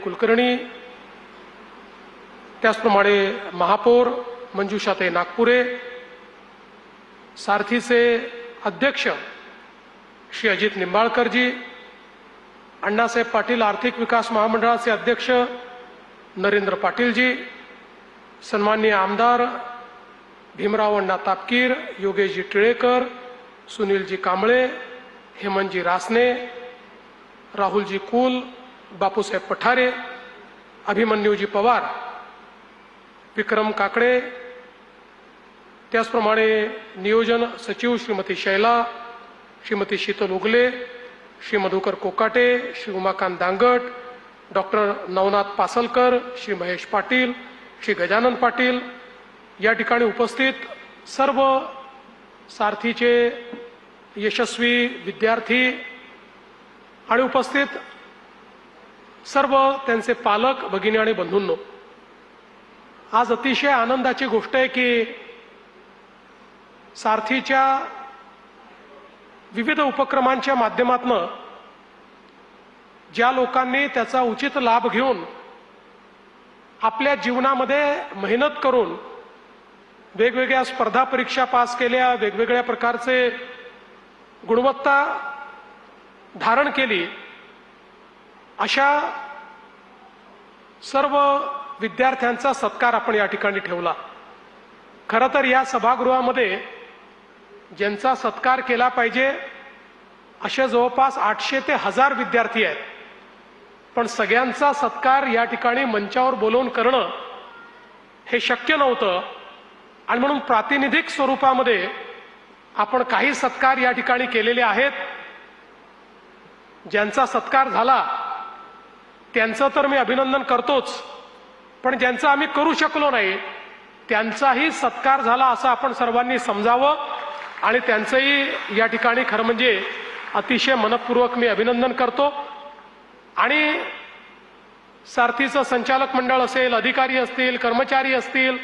कुलकर्णी, त्याचप्रमाणे महापौर मंजुषाताई नागपुरे, सारथीचे अध्यक्ष श्री अजित निंबाळकरजी, अण्णासाहेब पाटील आर्थिक विकास महामंडळाचे अध्यक्ष नरेंद्र पाटीलजी, सन्माननीय आमदार भीमराव अण्णा तापकीर, योगेशजी टिळेकर, सुनीलजी कांबळे, हेमंतजी रासने, राहुलजी कुल, बापूसाहेब पठारे, अभिमन्यूजी पवार, विक्रम काकडे, त्याचप्रमाणे नियोजन सचिव श्रीमती शैला, श्रीमती शीतल उगले, श्री मधुकर कोकाटे, श्री उमाकांत दांगट, डॉक्टर नवनाथ पासलकर, श्री महेश पाटील, श्री गजानन पाटील, या ठिकाणी उपस्थित सर्व सारथीचे यशस्वी विद्यार्थी आणि उपस्थित सर्व त्यांचे पालक, भगिनी आणि बंधूंनो, आज अतिशय आनंदाची गोष्ट आहे की सारथीच्या विविध उपक्रमांच्या माध्यमातून ज्या लोकांनी त्याचा उचित लाभ घेऊन आपल्या जीवनामध्ये मेहनत करून वेगवेगळ्या स्पर्धा परीक्षा पास केल्या, वेगवेगळ्या प्रकारचे गुणवत्ता धारण केली, अशा सर्व विद्यार्थ्यांचा सत्कार आपण या ठिकाणी ठेवला। खरं तर या सभागृहामध्ये ज्यांचा सत्कार केला पाहिजे असे जवळपास 800 ते 1000 विद्यार्थी आहेत, पण सगळ्यांचा सत्कार या ठिकाणी मंचावर बोलवून करणं हे शक्य नव्हतं आणि म्हणून प्रातिनिधिक स्वरूपामध्ये आपण काही सत्कार या ठिकाणी केलेले आहेत। ज्यांचा सत्कार झाला त्यांचं तर मी अभिनंदन करतोच, पण ज्यांचं आम्ही करू शकलो नाही त्यांचाही सत्कार झाला असं आपण सर्वांनी समजावं आणि त्यांचंही या ठिकाणी खरं म्हणजे अतिशय मनपूर्वक मी अभिनंदन करतो। आणि सारथीचं संचालक मंडळ असेल, अधिकारी असतील, कर्मचारी असतील,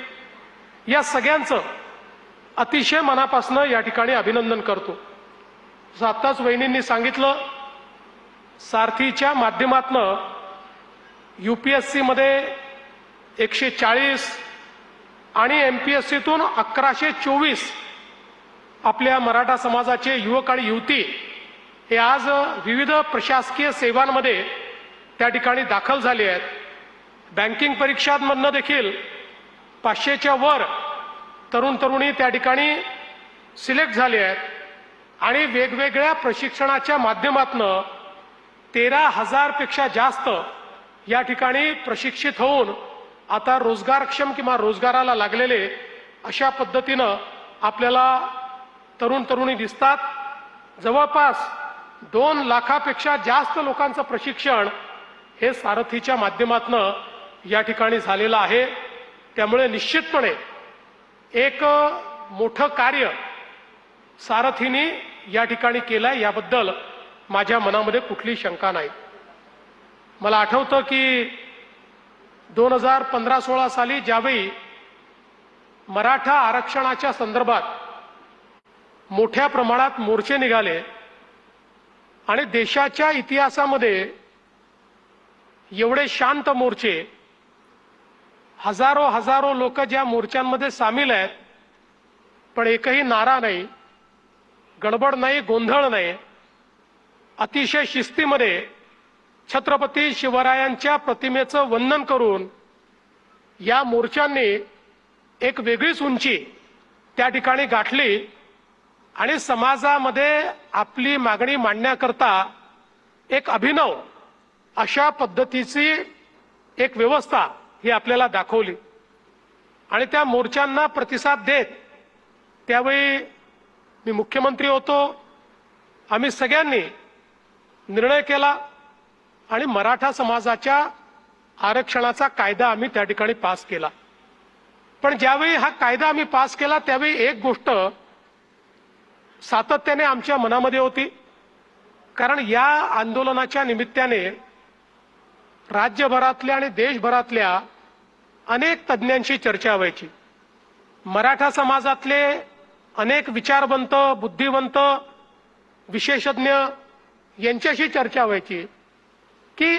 या सगळ्यांचं अतिशय मनापासून या ठिकाणी अभिनंदन करतो। आत्ताच वहिनींनी सांगितलं, सारथीच्या माध्यमातून UPSC मध्ये 140 आणि MPSCतून 1124 आपल्या मराठा समाजाचे युवक आणि युवती हे आज विविध प्रशासकीय सेवांमध्ये त्या ठिकाणी दाखल झाले आहेत। बँकिंग परीक्षांमधनं देखील 500च्या वर तरुण तरुणी त्या ठिकाणी सिलेक्ट झाले आहेत आणि वेगवेगळ्या प्रशिक्षणाच्या माध्यमातून 13,000 पेक्षा जास्त या ठिकाणी प्रशिक्षित होऊन आता रोजगारक्षम किंवा रोजगाराला लागलेले अशा पद्धतीनं आपल्याला तरुण तरुणी दिसतात। जवळपास 2 लाखापेक्षा जास्त लोकांचं प्रशिक्षण हे सारथीच्या माध्यमातून या ठिकाणी झालेलं आहे। त्यामुळे निश्चितपणे एक मोठं कार्य सारथीने या ठिकाणी केलंय, याबद्दल माझ्या मनामध्ये कुठली शंका नाही। मला आठवतं की 2015-16 साली ज्यावेळी मराठा आरक्षणाच्या संदर्भात मोठ्या प्रमाणात मोर्चे निघाले आणि देशाच्या इतिहासामध्ये एवढे शांत मोर्चे, हजारो लोक ज्या मोर्चांमध्ये सामील आहेत, पण एकही नारा नाही, गडबड नाही, गोंधळ नाही, अतिशय शिस्तीमध्ये छत्रपती शिवरायांच्या प्रतिमेचं वंदन करून या मोर्चांनी एक वेगळीच उंची त्या ठिकाणी गाठली आणि समाजामध्ये आपली मागणी मांडण्याकरता एक अभिनव अशा पद्धतीची एक व्यवस्था ही आपल्याला दाखवली। आणि त्या मोर्चांना प्रतिसाद देत त्यावेळी मी मुख्यमंत्री होतो, आम्ही सगळ्यांनी निर्णय केला आणि मराठा समाजाच्या आरक्षणाचा कायदा आम्ही त्या ठिकाणी पास केला। पण ज्यावेळी हा कायदा आम्ही पास केला त्यावेळी एक गोष्ट सातत्याने आमच्या मनामध्ये होती, कारण या आंदोलनाच्या निमित्ताने राज्यभरातल्या आणि देशभरातल्या अनेक तज्ञांशी चर्चा व्हायची। मराठा समाजातले अनेक विचारवंत, बुद्धिवंत, विशेषज्ञ यांच्याशी चर्चा व्हायची की